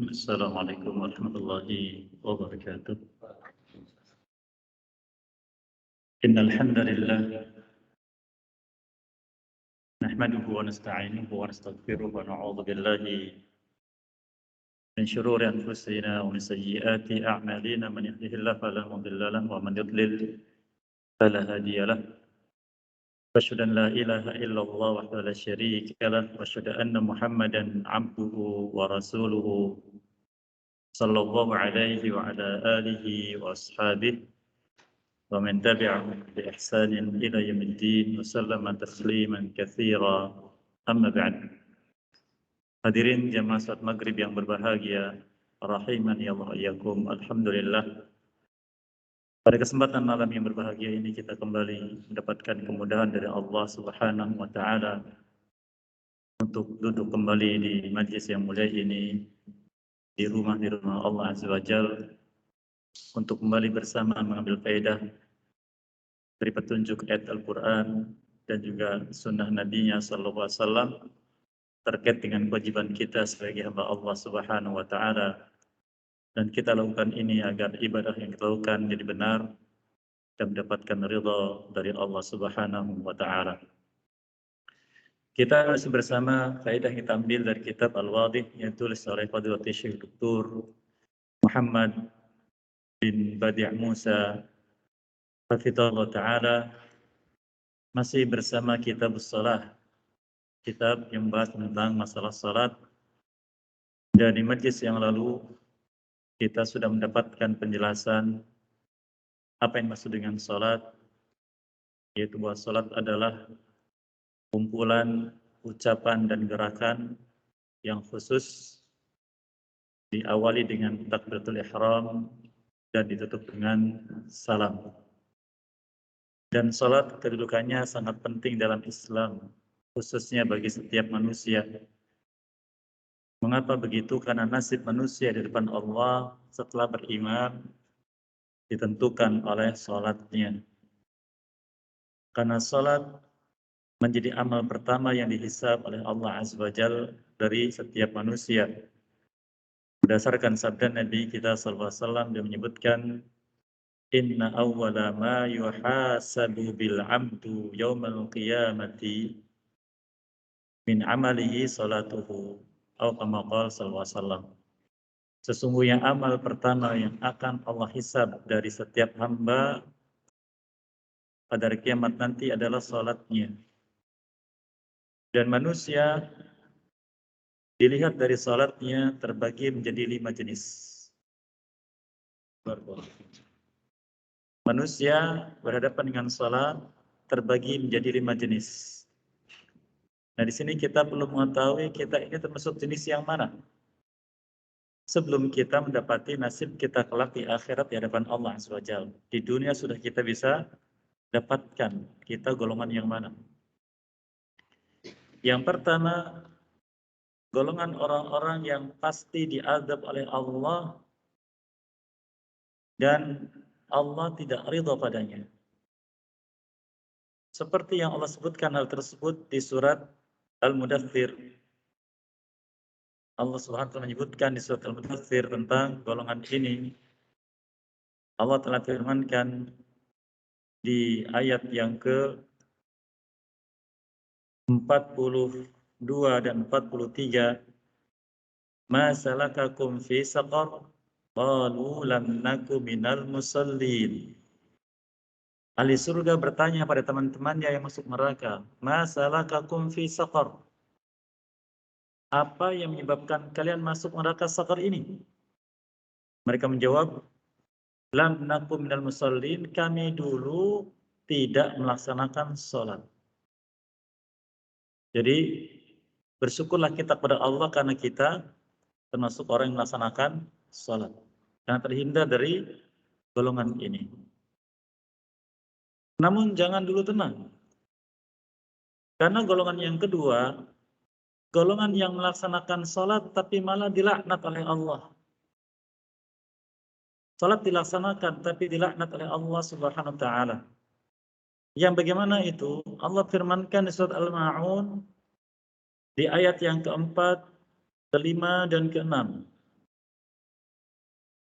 Assalamualaikum warahmatullahi wabarakatuh. Innal hamdalillah nahmaduhu wa nasta'inuhu wa nastaghfiruh wa na'udzu billahi min shururi anfusina wa min sayyiati a'malina man yahdihillahu fala mudilla lahu wa man yudlil fala hadiya lahu. Asyhadu an la ilaha illallah wahdahu la syarika lahu wa asyhadu anna Muhammadan 'abduhu wa rasuluhu sallallahu alaihi wa ala alihi wa ashabihi ومن تبعهم بإحسان إلى يوم الدين وسلم تسليما كثيرا أما بعد. Hadirin jamaah salat maghrib yang berbahagia, rahimani Allah iyyakum. Alhamdulillah, pada kesempatan malam yang berbahagia ini kita kembali mendapatkan kemudahan dari Allah Subhanahu wa taala untuk duduk kembali di majlis yang mulia ini, di rumah Allah Azza wa Jalla, untuk kembali bersama mengambil faedah dari petunjuk ayat Al-Quran dan juga sunnah Nabi-Nya Sallallahu Alaihi Wasallam terkait dengan kewajiban kita sebagai hamba Allah Subhanahu Wa Taala, dan kita lakukan ini agar ibadah yang kita lakukan jadi benar dan mendapatkan ridha dari Allah Subhanahu Wa Taala. Kita masih bersama faedah yang kita ambil dari kitab Al-Wadih yang ditulis oleh Fadilatul Syekh Dr. Muhammad bin Badi' Musa Hafizahullah Ta'ala, masih bersama kitab Shalah, kitab yang membahas tentang masalah salat. Dan di majlis yang lalu kita sudah mendapatkan penjelasan apa yang maksud dengan salat, yaitu bahwa salat adalah kumpulan ucapan dan gerakan yang khusus diawali dengan takbiratul ihram dan ditutup dengan salam. Dan salat kedudukannya sangat penting dalam Islam, khususnya bagi setiap manusia. Mengapa begitu? Karena nasib manusia di depan Allah setelah beriman ditentukan oleh salatnya. Karena salat menjadi amal pertama yang dihisab oleh Allah Azza wa Jalla dari setiap manusia. Berdasarkan sabda Nabi kita sallallahu alaihi wasallam, dia menyebutkan, inna awwala ma yuhasabu bil 'abdu yaumal qiyamati min amalihi salatuhu, atau kama qala sallallahu alaihi wasallam. Sesungguhnya amal pertama yang akan Allah hisab dari setiap hamba pada hari kiamat nanti adalah salatnya. Dan manusia dilihat dari salatnya terbagi menjadi 5 jenis. Manusia berhadapan dengan salat terbagi menjadi 5 jenis. Nah, di sini kita perlu mengetahui kita ini termasuk jenis yang mana sebelum kita mendapati nasib kita kelak di akhirat di hadapan Allah Azza wa Jalla. Di dunia sudah kita bisa dapatkan kita golongan yang mana. Yang pertama, golongan orang-orang yang pasti diazab oleh Allah dan Allah tidak ridha padanya. Seperti yang Allah sebutkan hal tersebut di surat Al-Mudaththir. Allah Subhanahu wa taala menyebutkan di surat Al-Mudaththir tentang golongan ini. Allah telah firmankan di ayat yang ke 42 dan 43, ma salakakum fi saqar qalu lam naku minal musallin. Ahli surga bertanya pada teman-temannya yang masuk neraka, ma salakakum fi saqar, apa yang menyebabkan kalian masuk neraka saqar ini? Mereka menjawab, lam naku minal musallin, kami dulu tidak melaksanakan sholat. Jadi bersyukurlah kita kepada Allah karena kita termasuk orang yang melaksanakan sholat, karena terhindar dari golongan ini. Namun jangan dulu tenang, karena golongan yang kedua, golongan yang melaksanakan sholat tapi malah dilaknat oleh Allah. Sholat dilaksanakan tapi dilaknat oleh Allah Subhanahu wa taala. Yang bagaimana itu? Allah firmankan di surat Al-Ma'un di ayat yang keempat, kelima, dan keenam.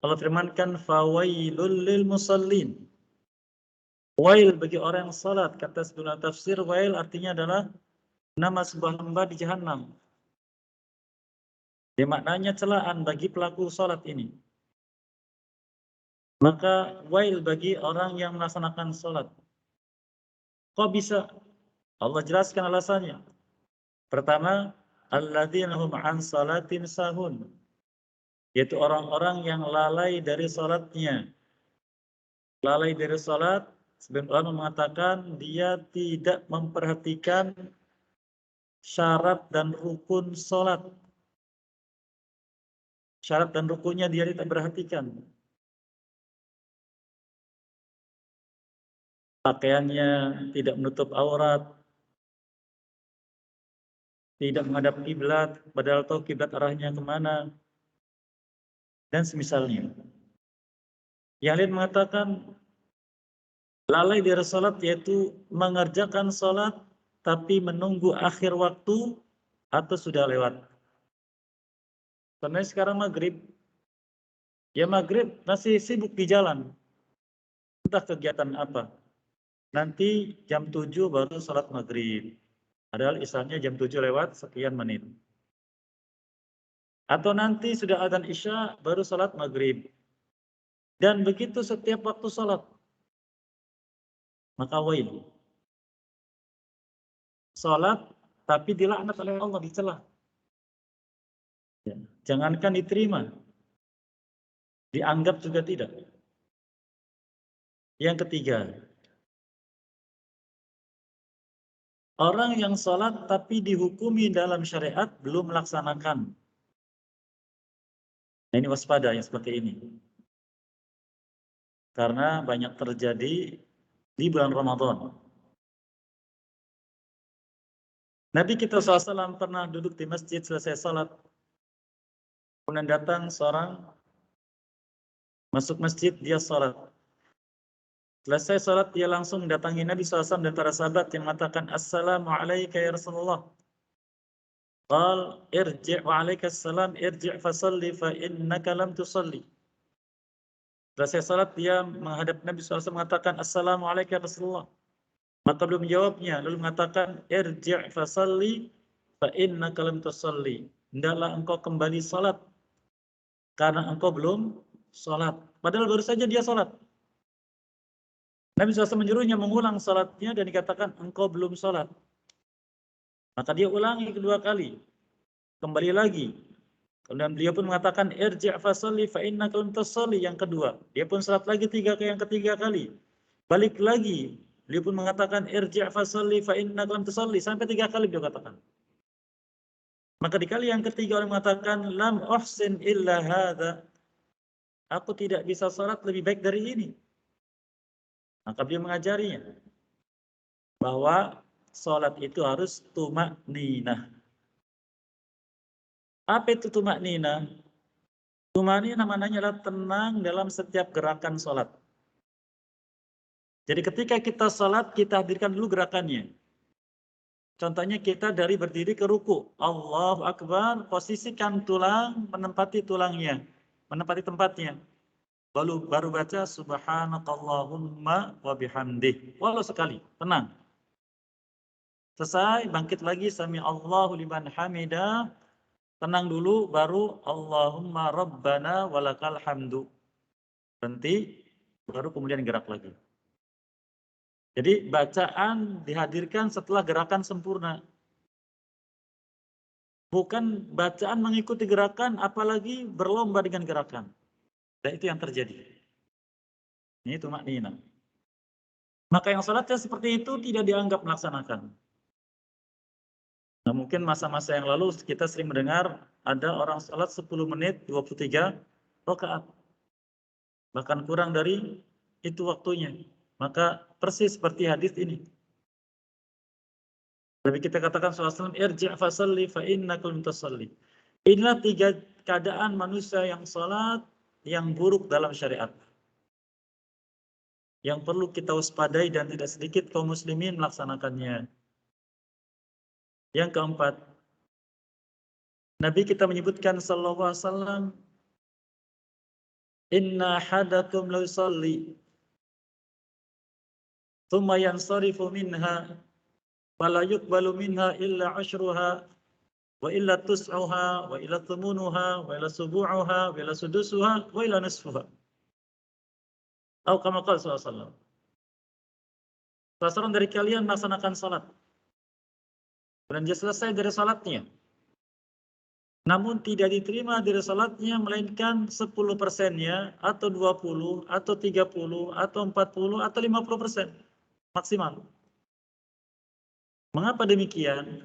Allah firmankan, fawailul lil musallin. Wail bagi orang yang salat. Kata sebelah tafsir, wail artinya adalah nama sebuah lembah di Jahannam. Dia maknanya celaan bagi pelaku salat ini. Maka wail bagi orang yang melaksanakan salat. Kok bisa? Allah jelaskan alasannya. Pertama, alladzina hum an salatin sahun. Yaitu orang-orang yang lalai dari salatnya. Lalai dari salat, sebagian ulama mengatakan dia tidak memperhatikan syarat dan rukun salat. Syarat dan rukunnya dia tidak perhatikan. Pakaiannya tidak menutup aurat, tidak menghadap kiblat, padahal tahu kiblat arahnya kemana, dan semisalnya. Yang lain mengatakan lalai dari salat yaitu mengerjakan salat tapi menunggu akhir waktu atau sudah lewat. Karena sekarang maghrib, ya maghrib masih sibuk di jalan, entah kegiatan apa. Nanti jam 7 baru salat maghrib. Padahal isanya jam 7 lewat sekian menit. Atau nanti sudah adzan isya baru salat maghrib. Dan begitu setiap waktu salat. Maka wail. Salat tapi dilaknat oleh Allah, dicela. Ya. Jangankan diterima, dianggap juga tidak. Yang ketiga, orang yang salat tapi dihukumi dalam syariat belum melaksanakan. Nah, ini waspada yang seperti ini. Karena banyak terjadi di bulan Ramadan. Nabi kita SAW pernah duduk di masjid selesai salat. Kemudian datang seorang masuk masjid, dia salat. Selesai salat, dia langsung mendatangi Nabi SAW dan para sahabat yang mengatakan, Assalamualaikum ya Rasulullah. Qal irji' wa alaikassalam irji' fasalli fa innaka lam tusalli. Selesai salat, dia menghadap Nabi SAW mengatakan, Assalamualaikum ya Rasulullah. Maka belum menjawabnya, lalu mengatakan, irji' fasalli fa innaka lam tusalli. Hendaklah engkau kembali salat karena engkau belum salat. Padahal baru saja dia salat. Nabi SAW menyuruhnya mengulang salatnya dan dikatakan engkau belum salat. Maka dia ulangi kedua kali. Kembali lagi. Kemudian beliau pun mengatakan irji' fasalli fa innaka lam tusalli yang kedua. Dia pun salat lagi yang ketiga kali. Balik lagi. Beliau pun mengatakan irji' fasalli fa innaka lam tusalli sampai 3 kali beliau katakan. Maka di kali yang ketiga orang mengatakan lam uhsin illa hadza. Aku tidak bisa salat lebih baik dari ini. Maka beliau mengajarinya bahwa salat itu harus tumakninah. Apa itu tumakninah? Tumakninah namanya adalah tenang dalam setiap gerakan salat. Jadi ketika kita salat, kita hadirkan dulu gerakannya. Contohnya kita dari berdiri ke ruku. Allahu Akbar, posisikan tulang menempati tulangnya, menempati tempatnya. Baru baca subhanakallahumma wa bihamdih. Walau sekali, tenang. Selesai, bangkit lagi sami Allahu liman hamidah. Tenang dulu, baru Allahumma rabbana walakal hamdu. Berhenti, baru kemudian gerak lagi. Jadi bacaan dihadirkan setelah gerakan sempurna. Bukan bacaan mengikuti gerakan, apalagi berlomba dengan gerakan. Dan itu yang terjadi. Ini tumakninah. Maka yang salatnya seperti itu tidak dianggap melaksanakan. Nah, mungkin masa-masa yang lalu kita sering mendengar ada orang salat 10 menit 23 rakaat. Bahkan kurang dari itu waktunya. Maka persis seperti hadis ini. Tapi kita katakan SAW, irji' fasalli fa innaka lam tusalli. Inilah 3 keadaan manusia yang salat yang buruk dalam syariat. yang perlu kita waspadai dan tidak sedikit kaum muslimin melaksanakannya. Yang keempat, Nabi kita menyebutkan sallallahu alaihi wasallam, inna hadakum la yusalli thumma yansarifu minha fala yuqbalu minha illa ashruha wa illa tus'uha wa illa thumunuha wa illa subu'uha wa illa sudusuha wa illa nisfuha. Atau kama qala sallallahu alaihi wasallam. Salah seorang dari kalian melaksanakan salat dan dia selesai dari salatnya, namun tidak diterima dari salatnya melainkan 10%-nya atau 20 atau 30 atau 40 atau 50% maksimal. Mengapa demikian?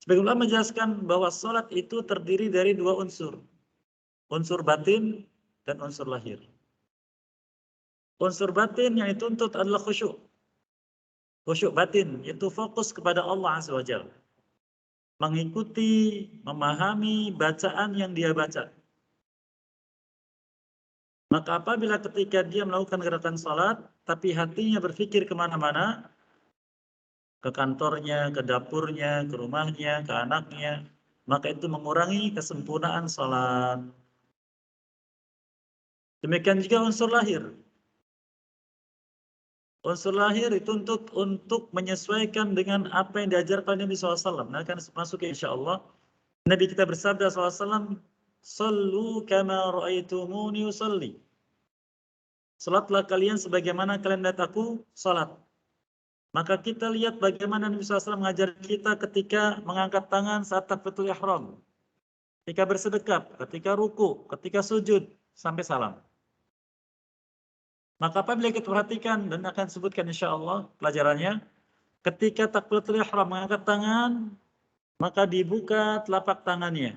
Sebagian ulama menjelaskan bahwa salat itu terdiri dari dua unsur. Unsur batin dan unsur lahir. Unsur batin yang dituntut adalah khusyuk. Khusyuk batin, yaitu fokus kepada Allah Azza wa Jalla. Mengikuti, memahami bacaan yang dia baca. Maka apabila ketika dia melakukan gerakan salat, tapi hatinya berpikir kemana-mana, ke kantornya, ke dapurnya, ke rumahnya, ke anaknya, maka itu mengurangi kesempurnaan salat. Demikian juga unsur lahir. Unsur lahir dituntut untuk menyesuaikan dengan apa yang diajarkan Nabi SAW. Nah, akan masuk insyaAllah. Nabi kita bersabda SAW, Sallu kama ra'aitumuni usalli. Salatlah kalian sebagaimana kalian lihat aku salat. Maka kita lihat bagaimana Nabi SAW mengajar kita ketika mengangkat tangan saat takbiratul ihram, ketika bersedekap, ketika ruku, ketika sujud, sampai salam. Maka apabila kita perhatikan dan akan sebutkan insyaAllah pelajarannya, ketika takbiratul ihram mengangkat tangan, maka dibuka telapak tangannya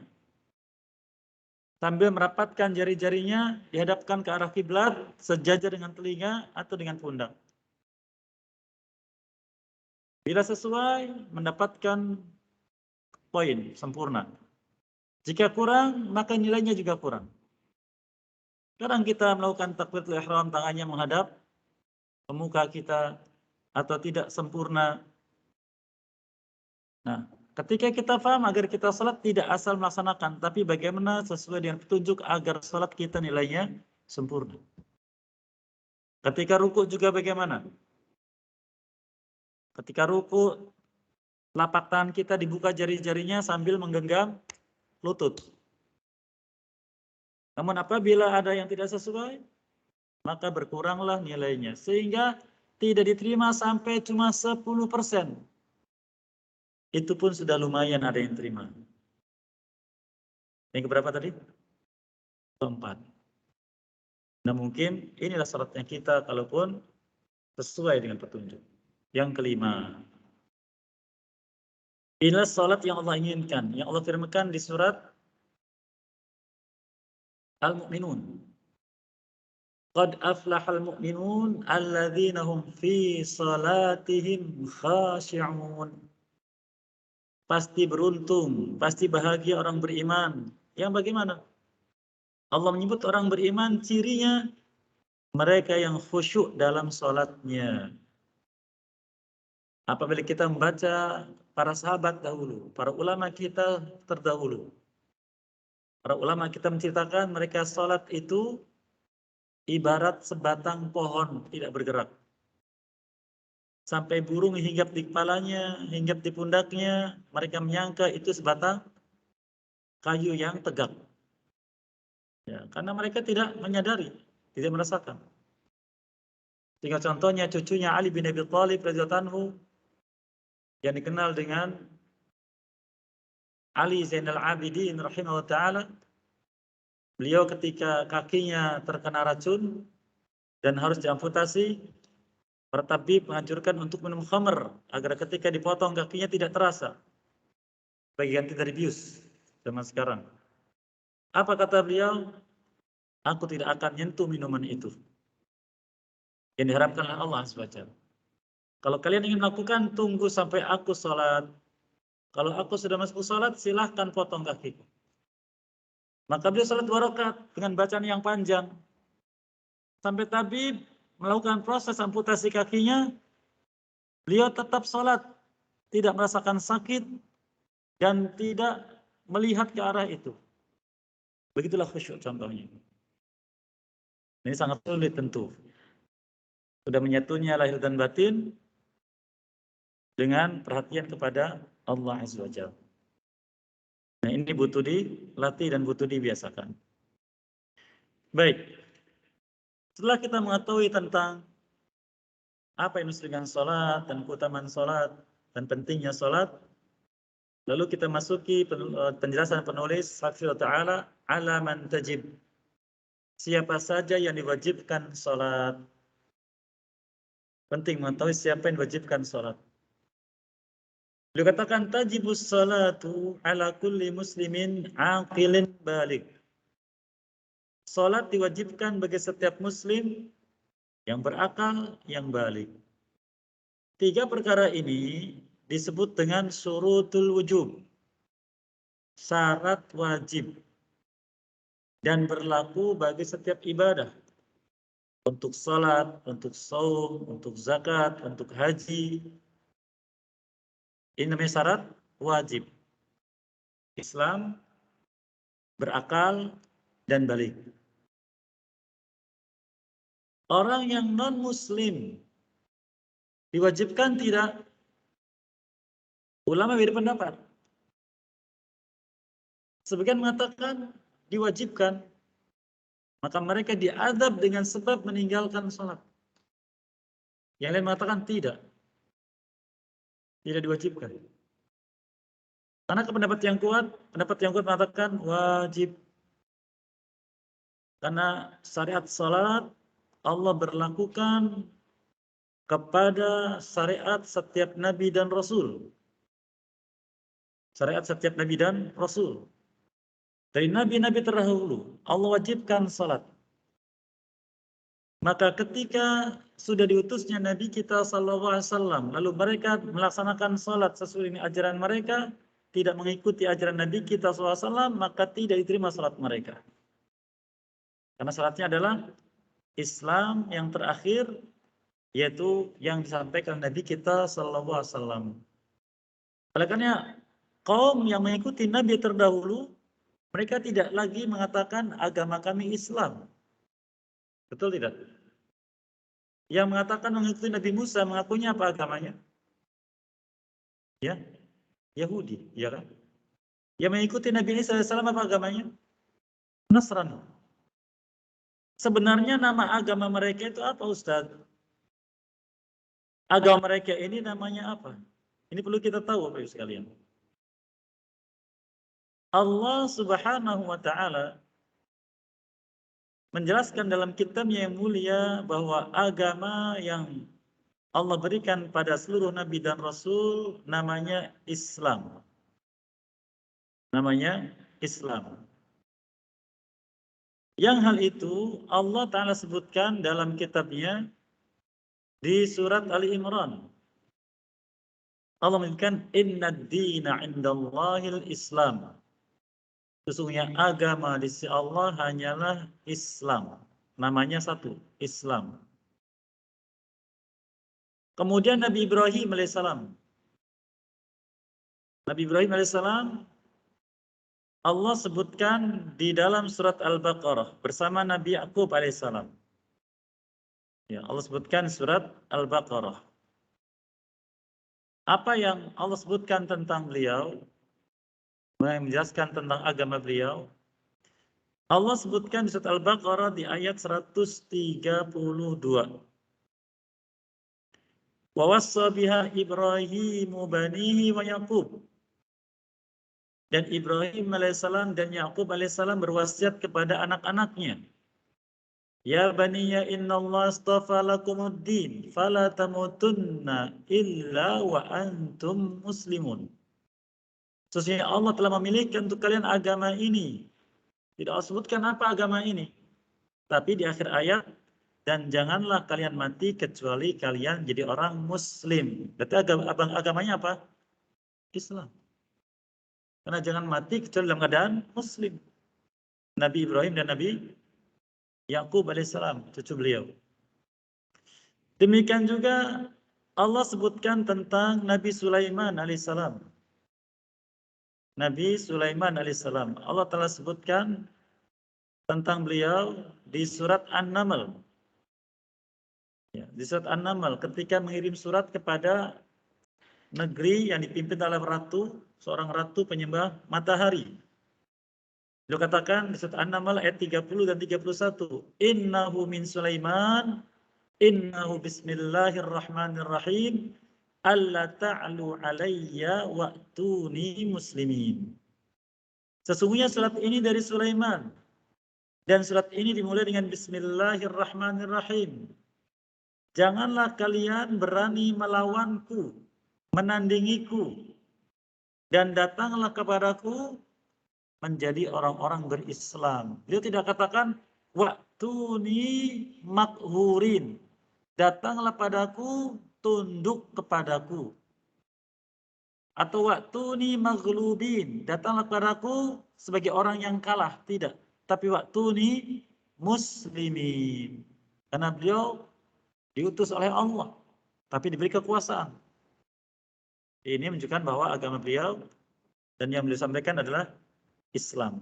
sambil merapatkan jari-jarinya dihadapkan ke arah kiblat sejajar dengan telinga atau dengan pundak. Bila sesuai, mendapatkan poin sempurna. Jika kurang, maka nilainya juga kurang. Kadang kita melakukan takbiratul ihram, tangannya menghadap ke muka kita atau tidak sempurna. Nah, ketika kita paham agar kita salat tidak asal melaksanakan, tapi bagaimana sesuai dengan petunjuk agar salat kita nilainya sempurna. Ketika ruku juga bagaimana? Ketika ruku, telapak tangan kita dibuka jari-jarinya sambil menggenggam lutut. Namun apabila ada yang tidak sesuai, maka berkuranglah nilainya. Sehingga tidak diterima sampai cuma 10%. Itu pun sudah lumayan ada yang terima. Yang keberapa tadi? Keempat. Nah mungkin inilah syaratnya kita kalaupun sesuai dengan petunjuk. Yang kelima. Inilah salat yang Allah inginkan. Yang Allah firmankan di surat Al-Mu'minun. Qad aflahal mu'minun alladzina hum fi salatihim khashi'un. Pasti beruntung, pasti bahagia orang beriman. Yang bagaimana? Allah menyebut orang beriman cirinya mereka yang khusyuk dalam salatnya. Apabila kita membaca para sahabat dahulu, para ulama kita terdahulu. Para ulama kita menceritakan mereka salat itu ibarat sebatang pohon tidak bergerak. Sampai burung hinggap di kepalanya, hinggap di pundaknya, mereka menyangka itu sebatang kayu yang tegak. Ya, karena mereka tidak menyadari, tidak merasakan. Sehingga contohnya cucunya Ali bin Abi Thalib radhiyallahu anhu yang dikenal dengan Ali Zainal Abidin rahimahullah ta'ala, beliau ketika kakinya terkena racun dan harus diamputasi, para tabib menganjurkan untuk minum khamr agar ketika dipotong kakinya tidak terasa. Bagi ganti dari bius zaman sekarang. Apa kata beliau? Aku tidak akan nyentuh minuman itu. Yang diharapkan oleh Allah SWT. Kalau kalian ingin melakukan, tunggu sampai aku sholat. Kalau aku sudah masuk sholat, silahkan potong kakiku. Maka beliau sholat 2 rakaat dengan bacaan yang panjang. Sampai tabib melakukan proses amputasi kakinya, beliau tetap sholat, tidak merasakan sakit, dan tidak melihat ke arah itu. Begitulah khusyuk contohnya. Ini sangat sulit tentu. Sudah menyatunya lahir dan batin dengan perhatian kepada Allah Azza wa Jalla. Nah, ini butuh dilatih dan butuh dibiasakan. Baik. Setelah kita mengetahui tentang apa yang disebut dengan sholat dan keutamaan sholat dan pentingnya sholat, lalu kita masuki penjelasan penulis Hafizahullah Ta'ala, ala man tajib. Siapa saja yang diwajibkan sholat. Penting mengetahui siapa yang diwajibkan sholat. Beliau katakan tajibus salatu ala kulli muslimin aqilin balik. Salat diwajibkan bagi setiap muslim yang berakal, yang balik. 3 perkara ini disebut dengan syurutul wujub. Syarat wajib. Dan berlaku bagi setiap ibadah. Untuk salat, untuk saum, untuk zakat, untuk haji. Ini namanya syarat wajib. Islam, berakal, dan balik. Orang yang non-muslim diwajibkan tidak? Ulama beda pendapat. Sebagian mengatakan diwajibkan. Maka mereka diazab dengan sebab meninggalkan sholat. Yang lain mengatakan tidak. Tidak diwajibkan. Karena pendapat yang kuat mengatakan wajib. Karena syariat sholat Allah berlakukan kepada syariat setiap nabi dan rasul. Syariat setiap nabi dan rasul. Dari nabi-nabi terdahulu Allah wajibkan salat. Maka ketika sudah diutusnya Nabi kita SAW, lalu mereka melaksanakan salat sesuai dengan ajaran mereka, tidak mengikuti ajaran Nabi kita SAW, maka tidak diterima salat mereka. Karena salatnya adalah Islam yang terakhir, yaitu yang disampaikan Nabi kita SAW. Oleh karena kaum yang mengikuti Nabi terdahulu, mereka tidak lagi mengatakan agama kami Islam. Betul tidak? Yang mengatakan mengikuti Nabi Musa mengakunya apa agamanya? Ya, Yahudi, ya kan? Yang mengikuti Nabi Isa AS apa agamanya? Nasrani. Sebenarnya nama agama mereka itu apa, Ustaz? Agama mereka ini namanya apa? Ini perlu kita tahu, Bapak Ibu sekalian. Allah Subhanahu wa Ta'ala menjelaskan dalam kitabnya yang mulia bahwa agama yang Allah berikan pada seluruh nabi dan rasul namanya Islam. Namanya Islam. Yang hal itu Allah Ta'ala sebutkan dalam kitabnya di surat Ali Imran. Allah menyebutkan innad dina indallahil Islam. Sesungguhnya agama di sisi Allah hanyalah Islam. Namanya satu, Islam. Kemudian Nabi Ibrahim alaihissalam. Nabi Ibrahim alaihissalam Allah sebutkan di dalam surat Al-Baqarah bersama Nabi Yaqub alaihissalam. Ya, Allah sebutkan surat Al-Baqarah. Apa yang Allah sebutkan tentang beliau? Menjelaskan tentang agama beliau. Allah sebutkan di surat Al-Baqarah di ayat 132. Wa wassa biha Ibrahimu banihi wa Yaqub. Dan Ibrahim alaihissalam dan Yaqub alaihissalam berwasiat kepada anak-anaknya. Ya baniya innallaha astafa lakumuddin fala tamutunna illa wa antum muslimun. Sesungguhnya Allah telah memilihkan untuk kalian agama ini. Tidak sebutkan apa agama ini. Tapi di akhir ayat, dan janganlah kalian mati kecuali kalian jadi orang muslim. Berarti agamanya apa? Islam. Karena jangan mati kecuali dalam keadaan muslim. Nabi Ibrahim dan Nabi Yaqub alaihissalam, cucu beliau. Demikian juga Allah sebutkan tentang Nabi Sulaiman alaihissalam. Nabi Sulaiman alaihissalam. Allah telah sebutkan tentang beliau di surat An-Naml. Ya, di surat An-Naml ketika mengirim surat kepada negeri yang dipimpin oleh seorang ratu penyembah matahari. Beliau katakan di surat An-Naml ayat 30 dan 31, "Innahu min Sulaiman, innahu bismillahirrahmanirrahim, alla ta'lu alayya wa'tuni muslimin." Sesungguhnya surat ini dari Sulaiman, dan surat ini dimulai dengan bismillahirrahmanirrahim. Janganlah kalian berani melawanku, menandingiku, dan datanglah kepadaku menjadi orang-orang berislam. Beliau tidak katakan wa'tuni makhurin. Datanglah padaku, tunduk kepadaku. Atau wa'tuni maghlubin. Datanglah padaku sebagai orang yang kalah. Tidak. Tapi wa'tuni muslimin. Karena beliau diutus oleh Allah. Tapi diberi kekuasaan. Ini menunjukkan bahwa agama beliau dan yang beliau sampaikan adalah Islam.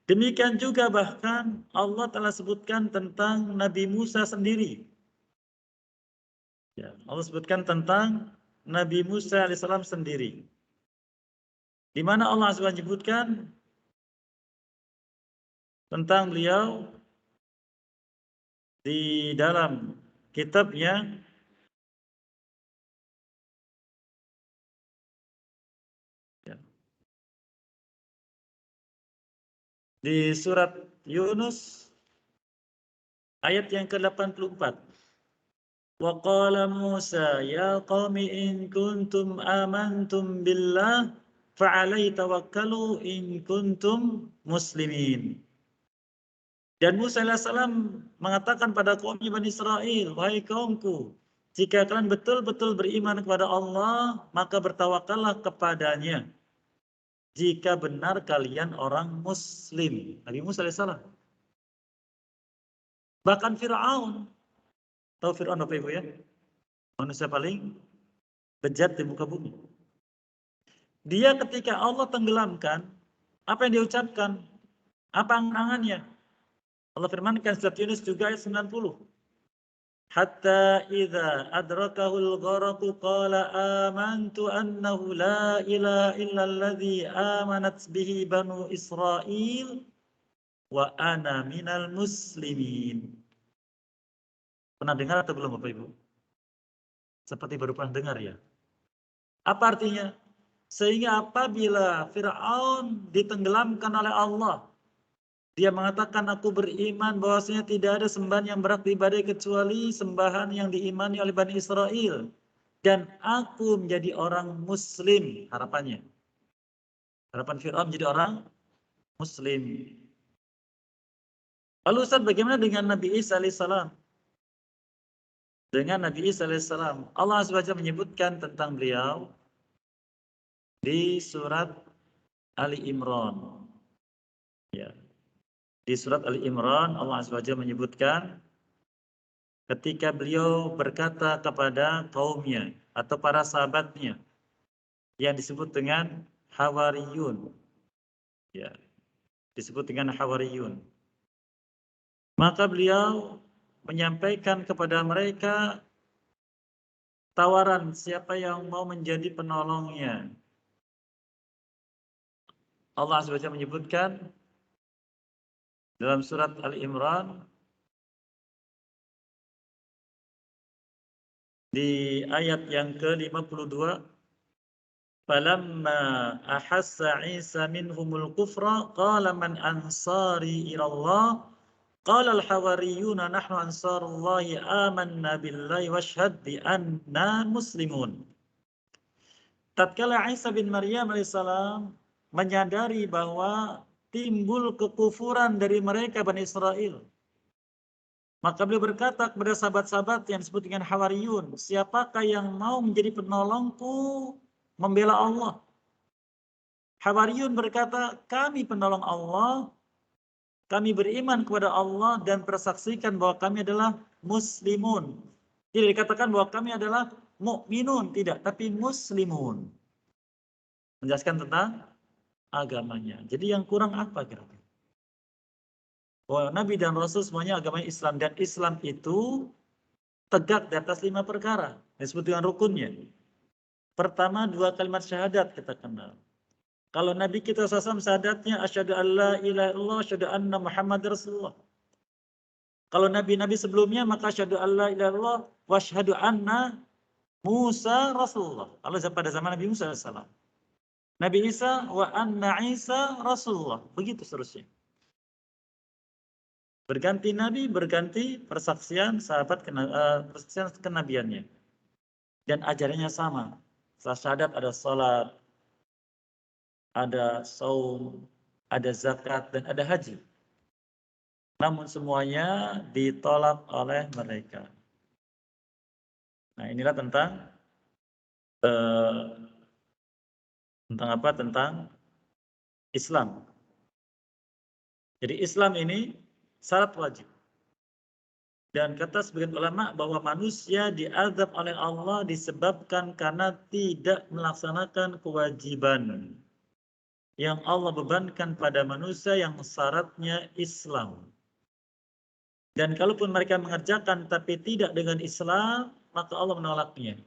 Demikian juga bahkan Allah telah sebutkan tentang Nabi Musa sendiri. Ya, Allah sebutkan tentang Nabi Musa alaihissalam sendiri. Di mana Allah menyebutkan tentang beliau di dalam kitabnya di surat Yunus ayat yang ke-84. Wa qala Musa ya qaumi in kuntum amantum billah fa'alaihi tawakkalu in kuntum muslimin. Dan Musa alaihissalam mengatakan pada kaum Bani Israel, wahai kaumku, jika kalian betul-betul beriman kepada Allah, maka bertawakallah kepadanya. Jika benar kalian orang muslim. Nabi Musa alaihissalam. Bahkan Fir'aun. Tahu Fir'aun Bapak Ibu ya? Manusia paling bejat di muka bumi. Dia ketika Allah tenggelamkan, apa yang dia ucapkan? Apa angan-angannya? Allah firmankan surat Yunus juga ayat 90. Hatta idza adrakahul gharaqu qala amantu annahu la ilaha illa alladhi amanat bihi banu Israil wa ana minal muslimin. Pernah dengar atau belum Bapak Ibu? Seperti baru pernah dengar ya. Apa artinya? Sehingga apabila Fir'aun ditenggelamkan oleh Allah, dia mengatakan aku beriman bahwasanya tidak ada sembahan yang berhak diibadahi kecuali sembahan yang diimani oleh Bani Israel. Dan aku menjadi orang muslim, harapannya. Harapan Fir'aun menjadi orang muslim. Lalu Ustaz, bagaimana dengan Nabi Isa alaihissalam? Dengan Nabi Isa alaihissalam, Allah SWT menyebutkan tentang beliau di surat Ali Imran. Ya. Di surat Ali Imran, Allah SWT menyebutkan ketika beliau berkata kepada kaumnya atau para sahabatnya yang disebut dengan Hawariyun. Ya, disebut dengan Hawariyun. Maka beliau menyampaikan kepada mereka tawaran siapa yang mau menjadi penolongnya. Allah SWT menyebutkan dalam surat Ali Imran di ayat yang ke-52, falamma ahassa Isa minhumul kufra qala man ansari ila Allah qala al-hawariyuna nahnu ansarullahi amanna billahi washhad bi anna muslimun. Tatkala Isa bin Maryam alaihissalam menyadari bahwa timbul kekufuran dari mereka Bani Israel, maka beliau berkata kepada sahabat-sahabat yang disebut dengan Hawariyun, siapakah yang mau menjadi penolongku membela Allah? Hawariyun berkata, kami penolong Allah kami beriman kepada Allah dan persaksikan bahwa kami adalah muslimun. Tidak dikatakan bahwa kami adalah mukminun, tidak, tapi muslimun. Menjelaskan tentang agamanya. Jadi yang kurang apa kira-kira? Bahwa Nabi dan Rasul semuanya agamanya Islam, dan Islam itu tegak di atas 5 perkara. Disebut dengan rukunnya. Pertama, 2 kalimat syahadat kita kenal. Kalau Nabi kita SAW syahadatnya asyhadu an la ilaha illallah, asyhadu anna Muhammad Rasulullah. Kalau nabi-nabi sebelumnya maka asyhadu an la ilaha illallah wa asyhadu anna Musa Rasulullah. Allah pada zaman Nabi Musa SAW. Nabi Isa wa anna Isa Rasulullah. Begitu seterusnya. Berganti nabi, berganti persaksian sahabat persaksian kenabiannya. Dan ajarannya sama. Setelah syahadat ada salat, ada saum, ada zakat, dan ada haji. Namun semuanya ditolak oleh mereka. Nah, inilah tentang apa? Tentang Islam. Jadi Islam ini syarat wajib. Dan kata sebagian ulama bahwa manusia diazab oleh Allah disebabkan karena tidak melaksanakan kewajiban yang Allah bebankan pada manusia yang syaratnya Islam. Dan kalaupun mereka mengerjakan tapi tidak dengan Islam, maka Allah menolaknya.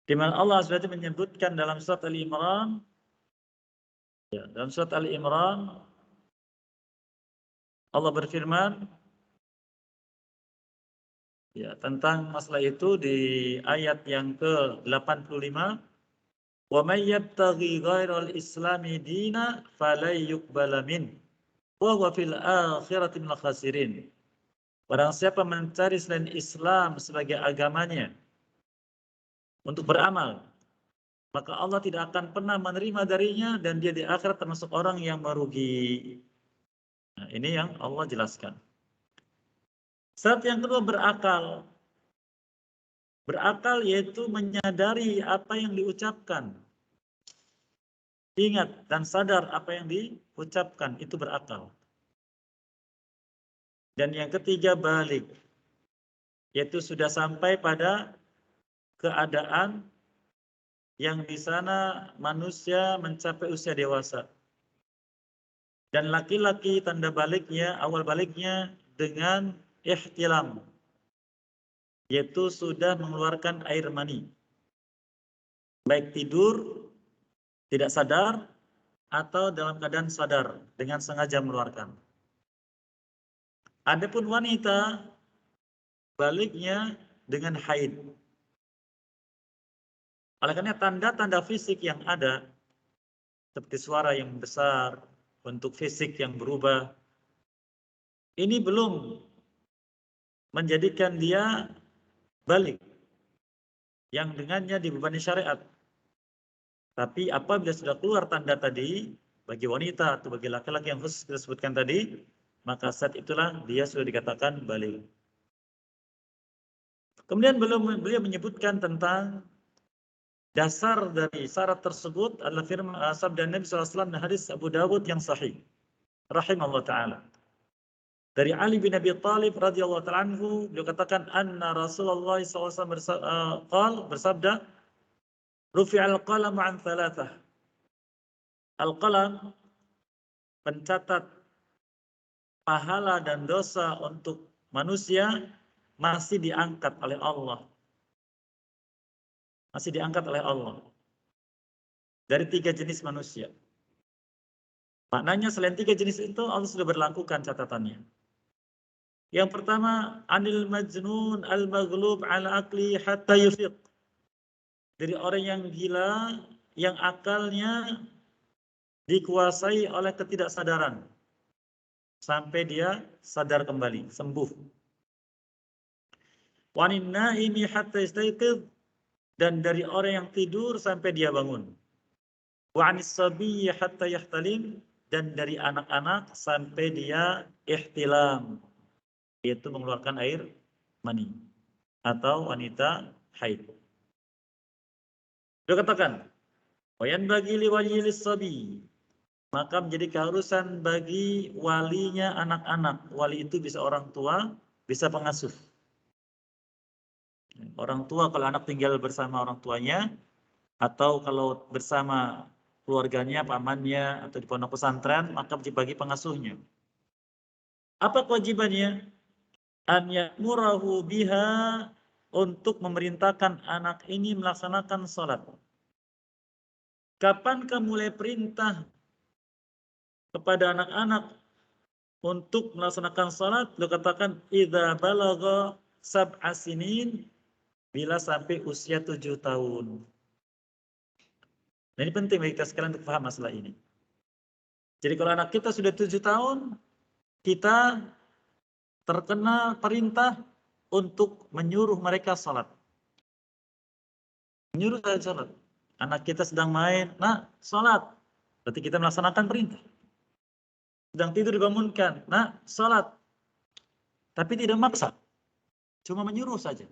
Di mana Allah SWT menyebutkan dalam surat Al-Imran, dalam surat Al-Imran Allah berfirman tentang masalah itu di ayat yang ke-85, wa may yabtaghi ghairal islami dina falan yuqbala min wa huwa fil akhirati minal khasirin. Barang siapa mencari selain Islam sebagai agamanya untuk beramal, maka Allah tidak akan pernah menerima darinya dan dia di akhirat termasuk orang yang merugi. Nah, ini yang Allah jelaskan. Syarat yang kedua berakal. Berakal yaitu menyadari apa yang diucapkan. Ingat dan sadar apa yang diucapkan, itu berakal. Dan yang ketiga balik, yaitu sudah sampai pada keadaan yang di sana manusia mencapai usia dewasa. Dan laki-laki tanda baliknya, awal baliknya dengan ihtilam, yaitu sudah mengeluarkan air mani. Baik tidur, tidak sadar, atau dalam keadaan sadar dengan sengaja mengeluarkan. Adapun wanita baliknya dengan haid. Oleh karena tanda-tanda fisik yang ada seperti suara yang besar, bentuk fisik yang berubah, ini belum menjadikan dia balik yang dengannya dibebani syariat. Tapi apabila sudah keluar tanda tadi bagi wanita atau bagi laki-laki yang khusus kita sebutkan tadi, maka saat itulah dia sudah dikatakan balik. Kemudian beliau menyebutkan tentang dasar dari syarat tersebut adalah firman sabda Nabi SAW dan hadis Abu Dawud yang sahih. Rahimahullah ta'ala. Dari Ali bin Abi Thalib radhiyallahu ta'ala anhu, beliau katakan anna Rasulullah SAW bersabda, rufi'al qalam an thalathah. Al-qalam, pencatat pahala dan dosa untuk manusia masih diangkat oleh Allah. Masih diangkat oleh Allah. Dari 3 jenis manusia. Maknanya selain 3 jenis itu Allah sudah berlakukan catatannya. Yang pertama, anil majnun al-maghlub ala aqli hatta yufiq. Dari orang yang gila yang akalnya dikuasai oleh ketidaksadaran sampai dia sadar kembali, sembuh. Wanin naimi hatta yastayqidh, dan dari orang yang tidur sampai dia bangun. Wa anis sabiyyi hatta yahtalim, dan dari anak-anak sampai dia ihtilam, yaitu mengeluarkan air mani atau wanita haid. Dia katakan, wa yanbaghi li waliyil sabi, maka menjadi keharusan bagi walinya anak-anak. Wali itu bisa orang tua, bisa pengasuh. Orang tua kalau anak tinggal bersama orang tuanya, atau kalau bersama keluarganya, pamannya, atau di pondok pesantren, maka bagi pengasuhnya. Apa kewajibannya? An ya'murahu biha, untuk memerintahkan anak ini melaksanakan sholat. Kapankah mulai perintah kepada anak-anak untuk melaksanakan sholat? Beliau katakan, idza balagha sab'a sinin, bila sampai usia 7 tahun. Nah, ini penting bagi kita sekalian untuk paham masalah ini. Jadi kalau anak kita sudah 7 tahun, kita terkena perintah untuk menyuruh mereka sholat. Menyuruh saya sholat. Anak kita sedang main, nah sholat. Berarti kita melaksanakan perintah. Sedang tidur dibangunkan, nah sholat. Tapi tidak maksa. Cuma menyuruh saja.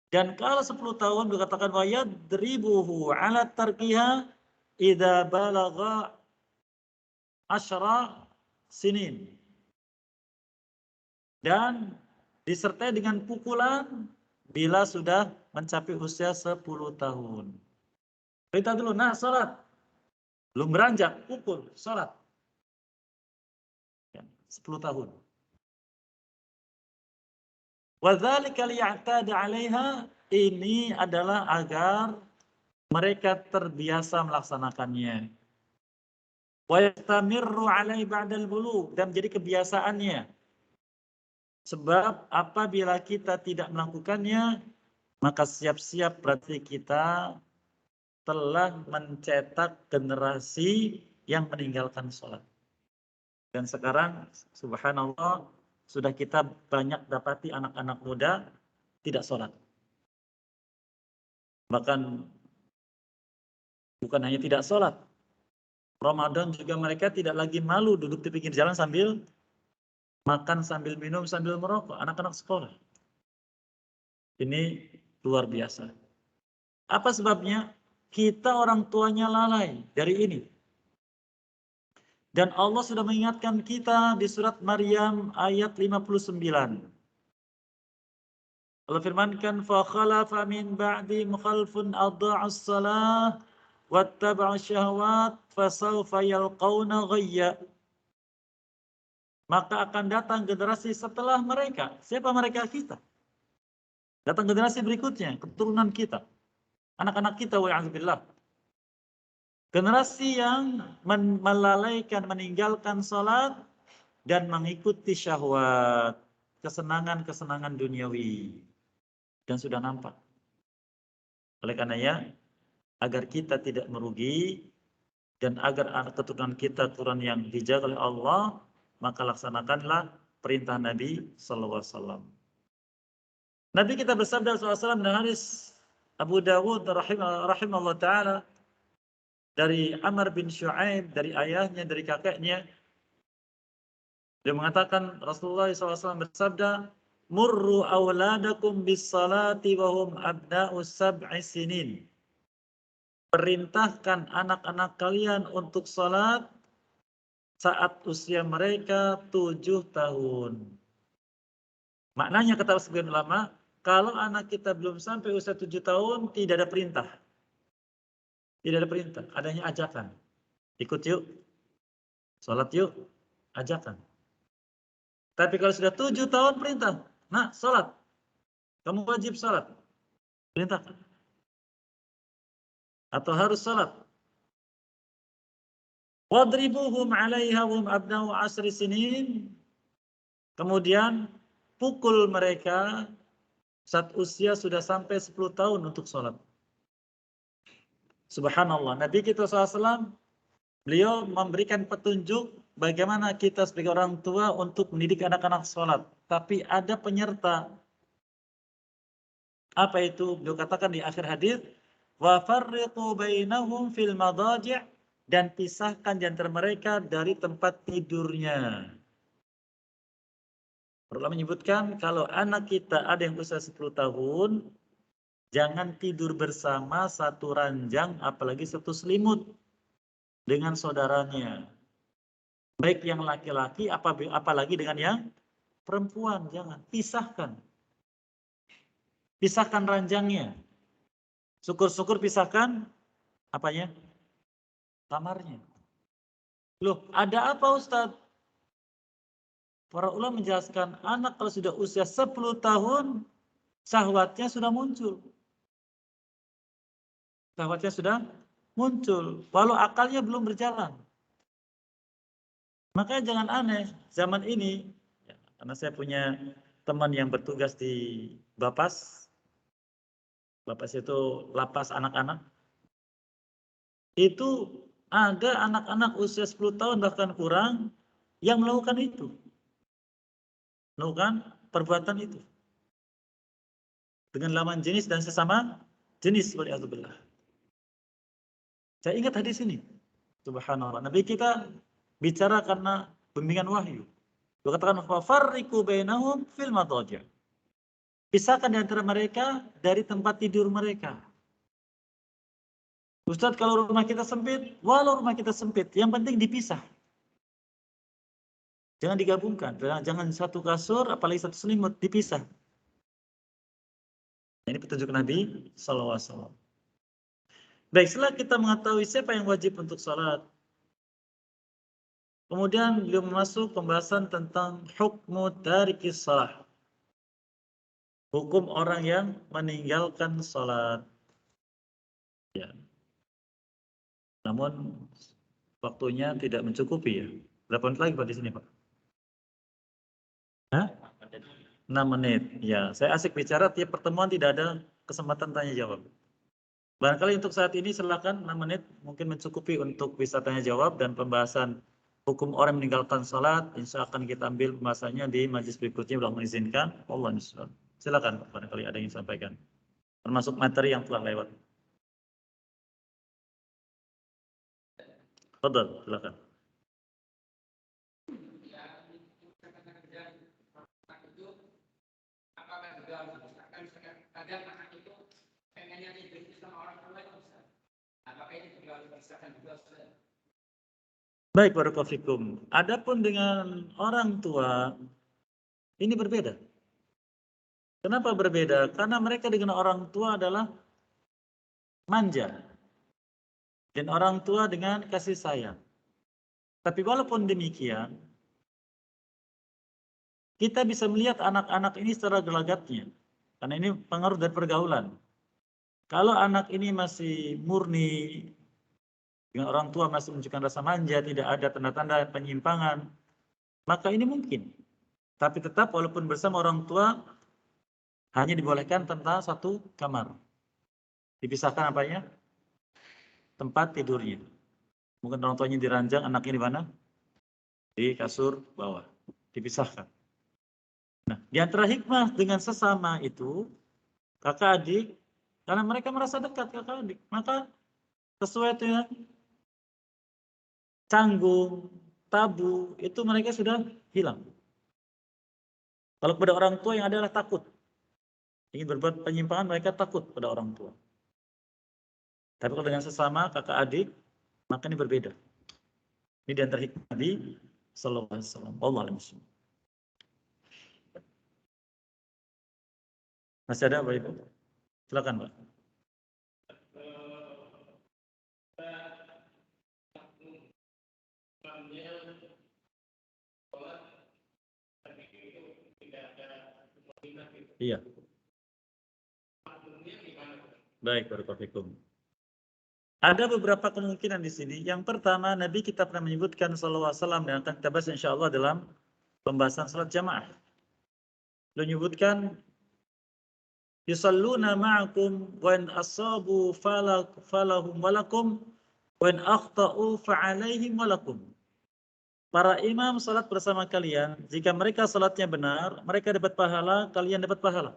Dan kalau 10 tahun dikatakan wa yadribuhu ala tarkiha idza balagha 10 sinin. Dan disertai dengan pukulan bila sudah mencapai usia 10 tahun. Perintah dulu, nah sholat. Belum beranjak, pukul, sholat. 10 tahun. Wadzalika liya'tada 'alaiha, ini adalah agar mereka terbiasa melaksanakannya. Wa yastamirru 'alaihi ba'dal bulugh, dan menjadi kebiasaannya. Sebab apabila kita tidak melakukannya, maka siap-siap berarti kita telah mencetak generasi yang meninggalkan sholat. Dan sekarang, subhanallah, sudah kita banyak dapati anak-anak muda tidak sholat. Bahkan bukan hanya tidak sholat, Ramadan juga mereka tidak lagi malu duduk di pinggir jalan sambil makan, sambil minum, sambil merokok. Anak-anak sekolah. Ini luar biasa. Apa sebabnya? Kita orang tuanya lalai dari ini. Dan Allah sudah mengingatkan kita di surat Maryam ayat 59. Allah firmankan, فَخَلَفَ مِنْ بَعْدِهِمْ خَلْفٌ أَضَاعُوا الصَّلَاةَ وَاتَّبَعُوا الشَّهَوَاتِ فَسَوْفَ يَلْقَوْنَ غَيًّا. Maka akan datang generasi setelah mereka. Siapa mereka? Kita. Datang generasi berikutnya, keturunan kita. Anak-anak kita, wa'azubillah. Generasi yang melalaikan, meninggalkan salat dan mengikuti syahwat, kesenangan-kesenangan duniawi. Dan sudah nampak. Oleh karenanya, agar kita tidak merugi dan agar anak keturunan kita keturunan yang dijaga oleh Allah, maka laksanakanlah perintah Nabi sallallahu alaihi wasallam. Nabi kita bersabda sallallahu alaihi wasallam dalam hadis Abu Dawud rahimahullah taala dari Amr bin Shu'aib, dari ayahnya, dari kakeknya. Dia mengatakan Rasulullah SAW bersabda, "Murru awladakum bis salati wa hum abna'u sab'i sinin." Perintahkan anak-anak kalian untuk salat saat usia mereka 7 tahun. Maknanya kata sebagian ulama, kalau anak kita belum sampai usia 7 tahun, tidak ada perintah. Tidak ada perintah, adanya ajakan. Ikut yuk, salat yuk, ajakan. Tapi kalau sudah 7 tahun perintah, nah salat. Kamu wajib salat. Perintahkan. Atau harus salat. Wadribuhum 'alaiha hum abna'u 10 sinin. Kemudian pukul mereka saat usia sudah sampai 10 tahun untuk salat. Subhanallah, Nabi kita SAW, beliau memberikan petunjuk bagaimana kita sebagai orang tua untuk mendidik anak-anak salat. Tapi ada penyerta. Apa itu? Beliau katakan di akhir hadis, wa farriqu bainahum fil madaji', dan pisahkan di antara mereka dari tempat tidurnya. Perlu menyebutkan kalau anak kita ada yang usia 10 tahun, jangan tidur bersama satu ranjang, apalagi satu selimut. dengan saudaranya. Baik yang laki-laki, apalagi dengan yang perempuan. Jangan, pisahkan. Pisahkan ranjangnya. Syukur-syukur pisahkan apanya? Kamarnya. Loh, ada apa Ustadz? Para ulama menjelaskan, anak kalau sudah usia 10 tahun, syahwatnya sudah muncul. Syahwatnya sudah muncul, walau akalnya belum berjalan. Makanya jangan aneh, zaman ini, karena saya punya teman yang bertugas di Bapas. Bapas itu lapas anak-anak. Itu ada anak-anak usia 10 tahun bahkan kurang yang melakukan itu. Melakukan perbuatan itu. Dengan lawan jenis dan sesama jenis, waliyadzubillah. Saya ingat hadis ini. Subhanallah. Nabi kita bicara karena bimbingan wahyu. Dia katakan, "Fafarriqu bainahum fil madajir." Pisahkan di antara mereka dari tempat tidur mereka. Ustadz, kalau rumah kita sempit, walau rumah kita sempit, yang penting dipisah. Jangan digabungkan, jangan satu kasur, apalagi satu selimut, dipisah. Ini petunjuk Nabi SAW. Baik, setelah kita mengetahui siapa yang wajib untuk sholat, kemudian beliau masuk pembahasan tentang hukmu tarikis shalah. Hukum orang yang meninggalkan sholat. Ya. Namun waktunya tidak mencukupi ya. Berapa menit lagi Pak di sini Pak? Hah? 6 menit. Ya, saya asik bicara, tiap pertemuan tidak ada kesempatan tanya jawab. Barangkali untuk saat ini silakan 6 menit mungkin mencukupi untuk bisa tanya jawab dan pembahasan hukum orang meninggalkan sholat. Insya Allah akan kita ambil pembahasannya di majelis berikutnya kalau mengizinkan. Allah SWT. Silakan barangkali ada yang sampaikan. Termasuk materi yang telah lewat. Fadhal, silakan. Baik, barakallahu fikum. Adapun dengan orang tua, ini berbeda. Kenapa berbeda? Karena mereka dengan orang tua adalah manja. Dan orang tua dengan kasih sayang. Tapi walaupun demikian, kita bisa melihat anak-anak ini secara gelagatnya. Karena ini pengaruh dari pergaulan. Kalau anak ini masih murni, dengan orang tua masih menunjukkan rasa manja, tidak ada tanda-tanda penyimpangan, maka ini mungkin. Tapi tetap walaupun bersama orang tua, hanya dibolehkan tentang satu kamar. Dipisahkan apanya? Tempat tidurnya. Mungkin orang tuanya di ranjang, anaknya di mana? Di kasur bawah. Dipisahkan. Nah, di antara hikmah dengan sesama itu, kakak adik, karena mereka merasa dekat kakak adik, maka sesuai dengan canggung, tabu, itu mereka sudah hilang. Kalau kepada orang tua yang adalah takut. Ingin berbuat penyimpangan, mereka takut pada orang tua. Tapi kalau dengan sesama, kakak adik, maka ini berbeda. Ini di antara hikmah Nabi sallallahu alaihi wasallam. Allah a'lam. Masih ada Pak Ibu? Silakan Pak. Iya. Baik, barakallahu fikum. Ada beberapa kemungkinan di sini. Yang pertama, Nabi kita pernah menyebutkan sallallahu alaihi wasallam dan akan kita bahas insyaallah dalam pembahasan salat jamaah. Beliau menyebutkan yusalluna ma'akum wa in asabu falahum walakum wa in akhta'u fa'alaihim walakum. Para imam salat bersama kalian, jika mereka salatnya benar, mereka dapat pahala, kalian dapat pahala.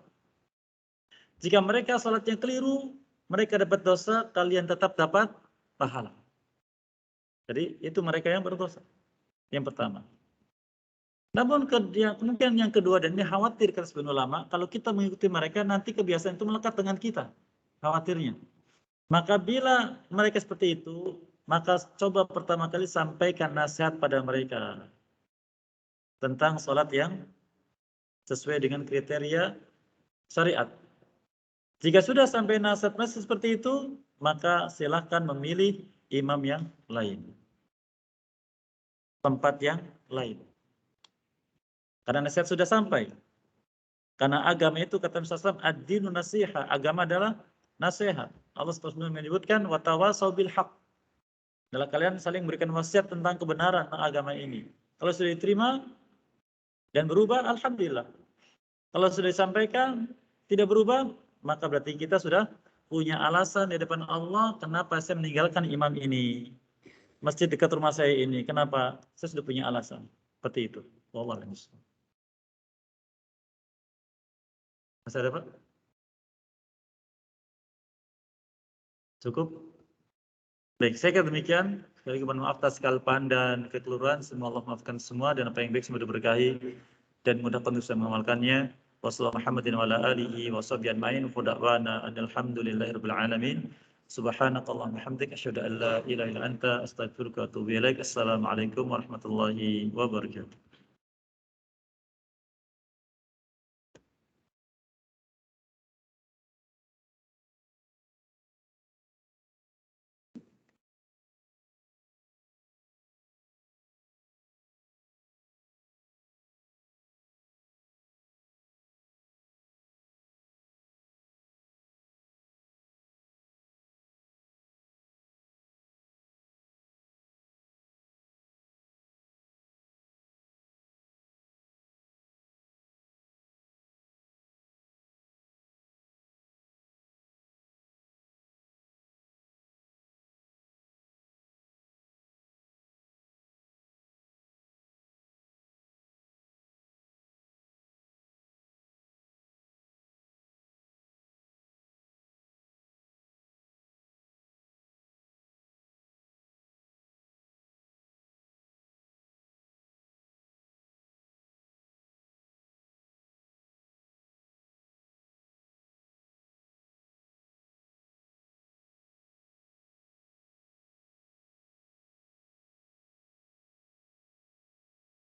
Jika mereka salatnya keliru, mereka dapat dosa, kalian tetap dapat pahala. Jadi itu mereka yang berdosa. Yang pertama. Namun kemungkinan yang kedua, dan ini khawatir kata sebagian ulama, kalau kita mengikuti mereka, nanti kebiasaan itu melekat dengan kita. Khawatirnya. Maka bila mereka seperti itu, maka coba pertama kali sampaikan nasihat pada mereka tentang sholat yang sesuai dengan kriteria syariat. Jika sudah sampai nasihat seperti itu, maka silahkan memilih imam yang lain, tempat yang lain. Karena nasihat sudah sampai. Karena agama itu kata Rasulullah SAW, ad-dinu nasiha, agama adalah nasihat. Allah SWT menyebutkan watawasau bil haq. Adalah kalian saling memberikan wasiat tentang kebenaran tentang agama ini. Kalau sudah diterima dan berubah, alhamdulillah. Kalau sudah disampaikan tidak berubah, maka berarti kita sudah punya alasan di depan Allah kenapa saya meninggalkan imam ini. Masjid dekat rumah saya ini, kenapa? Saya sudah punya alasan. Seperti itu. Wallahu a'lam. Masih ada, Pak? Cukup? Baik, saya kira demikian. Sekali lagi mohon maaf atas kesalahan dan kekeliruan. Semoga Allah maafkan semua dan apa yang baik semoga diberkahi dan mudahkan untuk saya mengamalkannya. Wassalamualaikum warahmatullahi wabarakatuh. Alhamdulillahirabbil alamin. Subhanakallahumma hamdika asyhadu an la ilaha illa anta astaghfiruka wa atubu ilaik. Assalamualaikum warahmatullahi wabarakatuh.